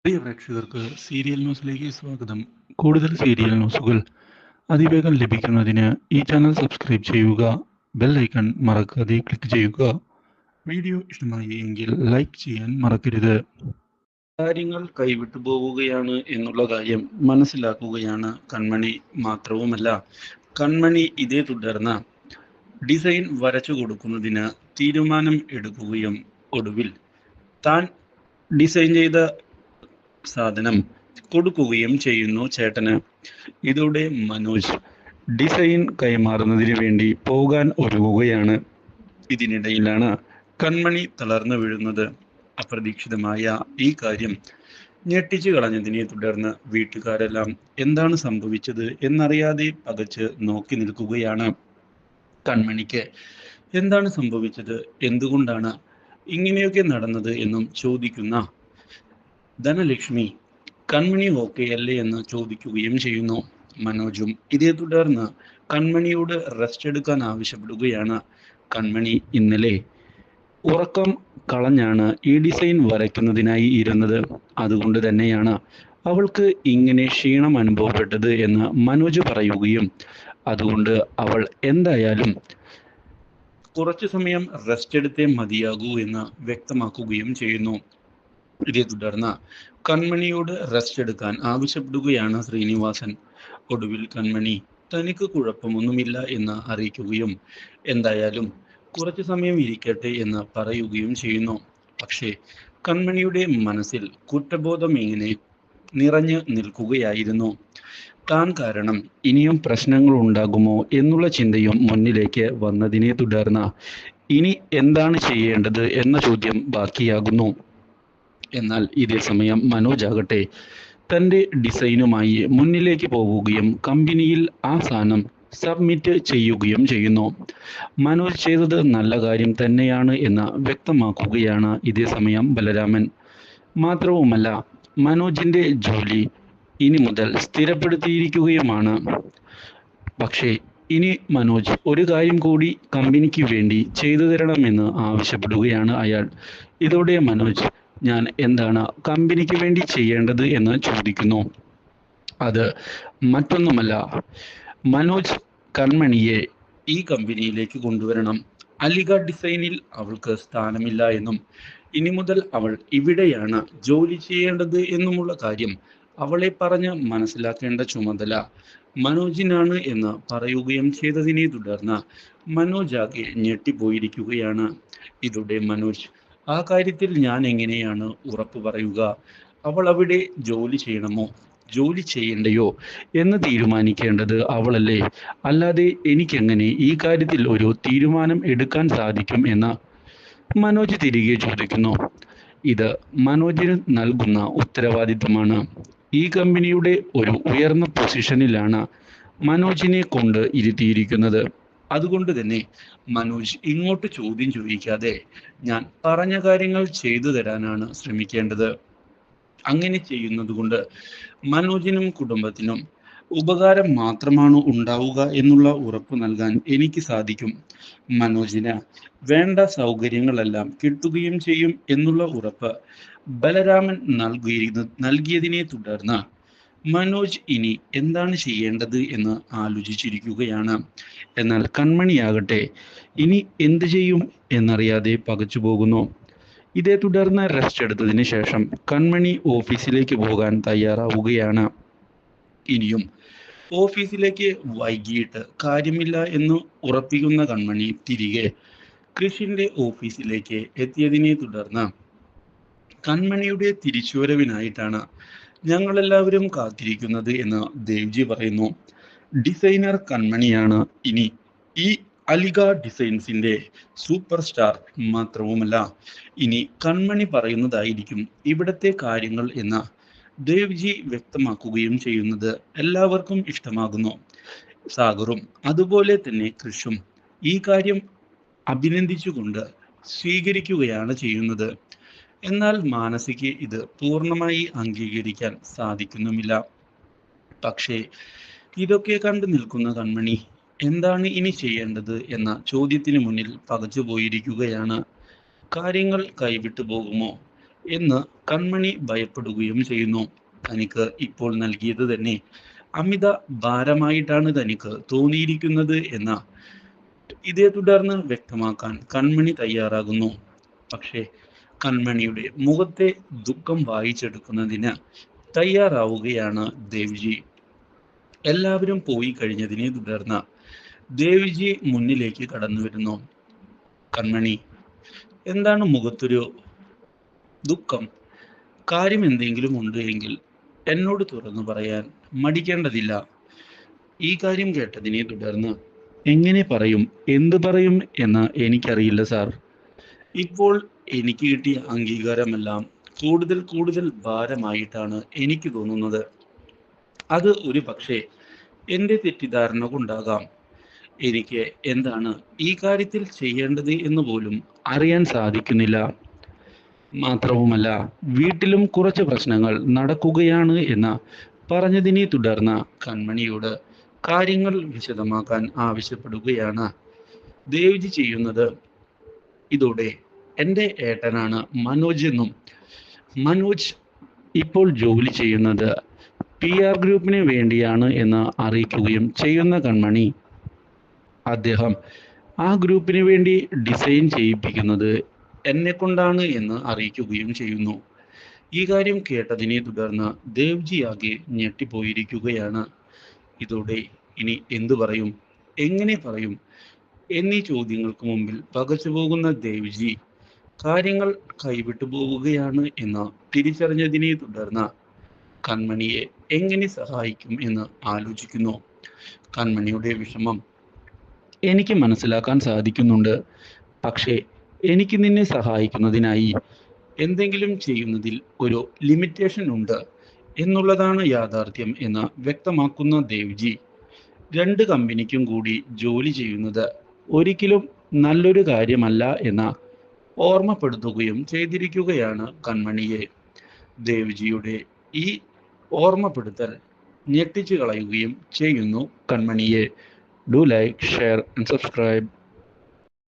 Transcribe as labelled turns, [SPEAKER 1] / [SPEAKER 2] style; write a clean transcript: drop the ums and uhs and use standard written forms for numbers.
[SPEAKER 1] പ്രിയ പ്രേക്ഷകർക്ക് സീരിയൽ ന്യൂസിലേക്ക് സ്വാഗതം. കൂടുതൽ സീരിയൽ ന്യൂസുകൾ അതിവേഗം ലഭിക്കുന്നതിന് ഈ ചാനൽ സബ്സ്ക്രൈബ് ചെയ്യുക. ബെൽ ഐക്കൺ മറക്കാതെ ക്ലിക്ക് ചെയ്യുക. വീഡിയോ ഇഷ്ടമായി എങ്കിൽ ലൈക്ക് ചെയ്യാൻ മറക്കരുത്. കാര്യങ്ങൾ കൈവിട്ടു പോവുകയാണ് എന്നുള്ള കാര്യം മനസ്സിലാക്കുകയാണ് കൺമണി. മാത്രവുമല്ല, കൺമണി ഇതേ തുടർന്ന് ഡിസൈൻ വരച്ചു കൊടുക്കുന്നതിന് തീരുമാനം എടുക്കുകയും ഒടുവിൽ താൻ ഡിസൈൻ ചെയ്ത സാധനം കൊടുക്കുകയും ചെയ്യുന്നു ചേട്ടന്. ഇതോടെ മനോജ് ഡിസൈൻ കൈമാറുന്നതിന് വേണ്ടി പോകാൻ ഒരുങ്ങുകയാണ്. ഇതിനിടയിലാണ് കൺമണി തളർന്നു വീഴുന്നത്. അപ്രതീക്ഷിതമായ ഈ കാര്യം ഞെട്ടിച്ചു കളഞ്ഞതിനെ തുടർന്ന് വീട്ടുകാരെല്ലാം എന്താണ് സംഭവിച്ചത് എന്നറിയാതെ പകച്ച് നോക്കി നിൽക്കുകയാണ്. കൺമണിക്ക് എന്താണ് സംഭവിച്ചത്, എന്തുകൊണ്ടാണ് ഇങ്ങനെയൊക്കെ നടന്നത് എന്നും ചോദിക്കുന്ന ധനലക്ഷ്മി കൺമണി ഓക്കെ അല്ലേ എന്ന് ചോദിക്കുകയും ചെയ്യുന്നു. മനോജും ഇതേ തുടർന്ന് കൺമണിയോട് റെസ്റ്റ് എടുക്കാൻ ആവശ്യപ്പെടുകയാണ്. കൺമണി ഇന്നലെ ഉറക്കം കളഞ്ഞാണ് ഈ ഡിസൈൻ വരയ്ക്കുന്നതിനായി ഇരുന്നത്. അതുകൊണ്ട് തന്നെയാണ് അവൾക്ക് ഇങ്ങനെ ക്ഷീണം അനുഭവപ്പെട്ടത് എന്ന് മനോജ് പറയുകയും അതുകൊണ്ട് അവൾ എന്തായാലും കുറച്ചു സമയം റെസ്റ്റ് എടുത്തേ മതിയാകൂ എന്ന് വ്യക്തമാക്കുകയും ചെയ്യുന്നു. ഇതേ തുടർന്ന് കൺമണിയോട് റെസ്റ്റ് എടുക്കാൻ ആവശ്യപ്പെടുകയാണ് ശ്രീനിവാസൻ. ഒടുവിൽ കൺമണി തനിക്ക് കുഴപ്പമൊന്നുമില്ല എന്ന് അറിയിക്കുകയും എന്തായാലും കുറച്ചു സമയം ഇരിക്കട്ടെ എന്ന് പറയുകയും ചെയ്യുന്നു. പക്ഷേ കൺമണിയുടെ മനസ്സിൽ കുറ്റബോധം ഇങ്ങനെ നിറഞ്ഞു നിൽക്കുകയായിരുന്നു. താൻ കാരണം ഇനിയും പ്രശ്നങ്ങൾ ഉണ്ടാകുമോ എന്നുള്ള ചിന്തയും മുന്നിലേക്ക് വന്നതിനെ തുടർന്ന് ഇനി എന്താണ് ചെയ്യേണ്ടത് എന്ന ചോദ്യം ബാക്കിയാകുന്നു. എന്നാൽ ഇതേ സമയം മനോജ് ആകട്ടെ തൻ്റെ ഡിസൈനുമായി മുന്നിലേക്ക് പോവുകയും കമ്പനിയിൽ ആ സാധനം സബ്മിറ്റ് ചെയ്യുകയും ചെയ്യുന്നു. മനോജ് ചെയ്തത് നല്ല കാര്യം തന്നെയാണ് എന്ന് വ്യക്തമാക്കുകയാണ് ഇതേ സമയം ബലരാമൻ. മാത്രവുമല്ല, മനോജിൻ്റെ ജോലി ഇനി മുതൽ സ്ഥിരപ്പെടുത്തിയിരിക്കുകയുമാണ്. പക്ഷേ ഇനി മനോജ് ഒരു കാര്യം കൂടി കമ്പനിക്ക് വേണ്ടി ചെയ്തു തരണമെന്ന് ആവശ്യപ്പെടുകയാണ് അയാൾ. ഇതോടെ മനോജ് ഞാൻ എന്താണ് കമ്പനിക്ക് വേണ്ടി ചെയ്യേണ്ടത് എന്ന് ചോദിക്കുന്നു. അത് മറ്റൊന്നുമല്ല, മനോജ് കൺമണിയെ ഈ കമ്പനിയിലേക്ക് കൊണ്ടുവരണം. അലിഗഡ് ഡിസൈനിൽ അവൾക്ക് സ്ഥാനമില്ല എന്നും ഇനി മുതൽ അവൾ ഇവിടെയാണ് ജോലി ചെയ്യേണ്ടത് എന്നുമുള്ള കാര്യം അവളെ പറഞ്ഞ് മനസ്സിലാക്കേണ്ട ചുമതല മനോജിനാണ് എന്ന് പറയുകയും ചെയ്തതിനെ തുടർന്ന് മനോജ് ആകെ ഞെട്ടിപ്പോയിരിക്കുകയാണ്. ഇതോടെ മനോജ് ആ കാര്യത്തിൽ ഞാൻ എങ്ങനെയാണ് ഉറപ്പ് പറയുക? അവൾ അവിടെ ജോലി ചെയ്യണമോ ജോലി ചെയ്യണ്ടയോ എന്ന് തീരുമാനിക്കേണ്ടത് അവളല്ലേ. അല്ലാതെ എനിക്കെങ്ങനെ ഈ കാര്യത്തിൽ ഒരു തീരുമാനം എടുക്കാൻ സാധിക്കും എന്ന് മനോജ് തിരികെ ചോദിക്കുന്നു. ഇത് മനോജിന് നൽകുന്ന ഉത്തരവാദിത്തമാണ്. ഈ കമ്പനിയുടെ ഒരു ഉയർന്ന പൊസിഷനിലാണ് മനോജിനെ കൊണ്ട് ഇരുത്തിയിരിക്കുന്നത്. അതുകൊണ്ട് തന്നെ മനോജ് ഇങ്ങോട്ട് ചോദ്യം ചോദിക്കാതെ ഞാൻ പറഞ്ഞ കാര്യങ്ങൾ ചെയ്തു തരാനാണ് ശ്രമിക്കേണ്ടത്. അങ്ങനെ ചെയ്യുന്നത് കൊണ്ട് മനോജിനും കുടുംബത്തിനും ഉപകാരം മാത്രമാണ് ഉണ്ടാവുക എന്നുള്ള ഉറപ്പ് നൽകാൻ എനിക്ക് സാധിക്കും. മനോജിന് വേണ്ട സൗകര്യങ്ങളെല്ലാം കിട്ടുകയും ചെയ്യും എന്നുള്ള ഉറപ്പ് ബലരാമൻ നൽകിയതിനെ തുടർന്ന് മനോജ് ഇനി എന്താണ് ചെയ്യേണ്ടത് എന്ന് ആലോചിച്ചിരിക്കുകയാണ്. എന്നാൽ കൺമണിയാകട്ടെ ഇനി എന്ത് ചെയ്യും എന്നറിയാതെ പകച്ചു പോകുന്നു. ഇതേ തുടർന്ന് റെസ്റ്റ് എടുത്തതിന് ശേഷം കൺമണി ഓഫീസിലേക്ക് പോകാൻ തയ്യാറാവുകയാണ്. ഇനിയും ഓഫീസിലേക്ക് വൈകിട്ട് കാര്യമില്ല എന്ന് ഉറപ്പിക്കുന്ന കൺമണി തിരികെ കൃഷിന്റെ ഓഫീസിലേക്ക് എത്തിയതിനെ തുടർന്ന് കൺമണിയുടെ തിരിച്ചുവരവിനായിട്ടാണ് ഞങ്ങളെല്ലാവരും കാത്തിരിക്കുന്നത് എന്ന് ദേവ്ജി പറയുന്നു. ഡിസൈനർ കൺമണിയാണ് ഇനി ഈ അലിഗ ഡിസൈൻസിന്റെ സൂപ്പർ സ്റ്റാർ. മാത്രവുമല്ല, ഇനി കൺമണി പറയുന്നതായിരിക്കും ഇവിടത്തെ കാര്യങ്ങൾ എന്ന് ദേവ്ജി വ്യക്തമാക്കുകയും ചെയ്യുന്നത് എല്ലാവർക്കും ഇഷ്ടമാകുന്നു. സാഗറും അതുപോലെ തന്നെ കൃഷും ഈ കാര്യം അഭിനന്ദിച്ചുകൊണ്ട് സ്വീകരിക്കുകയാണ് ചെയ്യുന്നത്. എന്നാൽ മാനസിക്ക് ഇത് പൂർണ്ണമായി അംഗീകരിക്കാൻ സാധിക്കുന്നുമില്ല. പക്ഷേ ഇതൊക്കെ കണ്ടു നിൽക്കുന്ന കൺമണി എന്താണ് ഇനി ചെയ്യേണ്ടത് എന്ന ചോദ്യത്തിന് മുന്നിൽ പകച്ചുപോയിരിക്കുകയാണ്. കാര്യങ്ങൾ കൈവിട്ടു പോകുമോ എന്ന് കൺമണി ഭയപ്പെടുകയും ചെയ്യുന്നു. തനിക്ക് ഇപ്പോൾ നൽകിയത് തന്നെ അമിത ഭാരമായിട്ടാണ് തനിക്ക് തോന്നിയിരിക്കുന്നത് എന്ന് ഇതേ തുടർന്ന് വ്യക്തമാക്കാൻ കൺമണി തയ്യാറാകുന്നു. പക്ഷേ കൺമണിയുടെ മുഖത്തെ ദുഃഖം വായിച്ചെടുക്കുന്നതിന് തയ്യാറാവുകയാണ് ദേവ്ജി. എല്ലാവരും പോയി കഴിഞ്ഞതിനെ തുടർന്ന് ദേവ്ജി മുന്നിലേക്ക് കടന്നു വരുന്നു. കൺമണി, എന്താണ് മുഖത്തൊരു ദുഃഖം? കാര്യം എന്തെങ്കിലും ഉണ്ട് എങ്കിൽ എന്നോട് തുറന്നു പറയാൻ മടിക്കേണ്ടതില്ല. ഈ കാര്യം കേട്ടതിനെ തുടർന്ന് എങ്ങനെ പറയും, എന്ത് പറയും എന്ന് എനിക്കറിയില്ല സാർ. ഇപ്പോൾ എനിക്ക് കിട്ടിയ അംഗീകാരമെല്ലാം കൂടുതൽ കൂടുതൽ ഭാരമായിട്ടാണ് എനിക്ക് തോന്നുന്നത്. അത് ഒരു പക്ഷേ എൻ്റെ തെറ്റിദ്ധാരണ കൊണ്ടാകാം. എനിക്ക് എന്താണ് ഈ കാര്യത്തിൽ ചെയ്യേണ്ടത് എന്ന് പോലും അറിയാൻ സാധിക്കുന്നില്ല. മാത്രവുമല്ല, വീട്ടിലും കുറച്ച് പ്രശ്നങ്ങൾ നടക്കുകയാണ് എന്ന് പറഞ്ഞതിനെ തുടർന്ന് കൺമണിയോട് കാര്യങ്ങൾ വിശദമാക്കാൻ ആവശ്യപ്പെടുകയാണ് ദേവ്ജി ചെയ്യുന്നത്. ഇതോടെ എൻ്റെ ഏട്ടനാണ് മനോജ് എന്നും മനോജ് ഇപ്പോൾ ജോലി ചെയ്യുന്നത് PR ഗ്രൂപ്പിന് വേണ്ടിയാണ് എന്ന് അറിയിക്കുകയും ചെയ്യുന്ന കൺമണി, അദ്ദേഹം ആ ഗ്രൂപ്പിന് വേണ്ടി ഡിസൈൻ ചെയ്യിപ്പിക്കുന്നത് എന്നെ കൊണ്ടാണ് എന്ന് അറിയിക്കുകയും ചെയ്യുന്നു. ഈ കാര്യം കേട്ടതിനെ തുടർന്ന് ദേവ്ജി ആകെ ഞെട്ടിപ്പോയിരിക്കുകയാണ്. ഇതോടെ ഇനി എന്തു പറയും, എങ്ങനെ പറയും എന്നീ ചോദ്യങ്ങൾക്ക് മുമ്പിൽ പകച്ചുപോകുന്ന ദേവ്ജി കാര്യങ്ങൾ കൈവിട്ടു പോവുകയാണ് എന്ന് തിരിച്ചറിഞ്ഞതിനെ തുടർന്ന് കൺമണിയെ എങ്ങനെ സഹായിക്കും എന്ന് ആലോചിക്കുന്നു. കൺമണിയുടെ വിഷമം എനിക്ക് മനസ്സിലാക്കാൻ സാധിക്കുന്നുണ്ട്. പക്ഷേ എനിക്ക് നിന്നെ സഹായിക്കുന്നതിനായി എന്തെങ്കിലും ചെയ്യുന്നതിൽ ഒരു ലിമിറ്റേഷൻ ഉണ്ട് എന്നുള്ളതാണ് യാഥാർത്ഥ്യം എന്ന് വ്യക്തമാക്കുന്ന ദേവ്ജി, രണ്ട് കമ്പനിക്കും കൂടി ജോലി ചെയ്യുന്നത് ഒരിക്കലും നല്ലൊരു കാര്യമല്ല എന്ന് ഓർമ്മപ്പെടുത്തുകയും ചെയ്തിരിക്കുകയാണ് കൺമണിയെ. ദേവ്ജിയുടെ ഈ ഓർമ്മപ്പെടുത്തൽ ഞെട്ടിച്ചു കളയുകയും ചെയ്യുന്നു കൺമണിയെ. Do like, share and subscribe.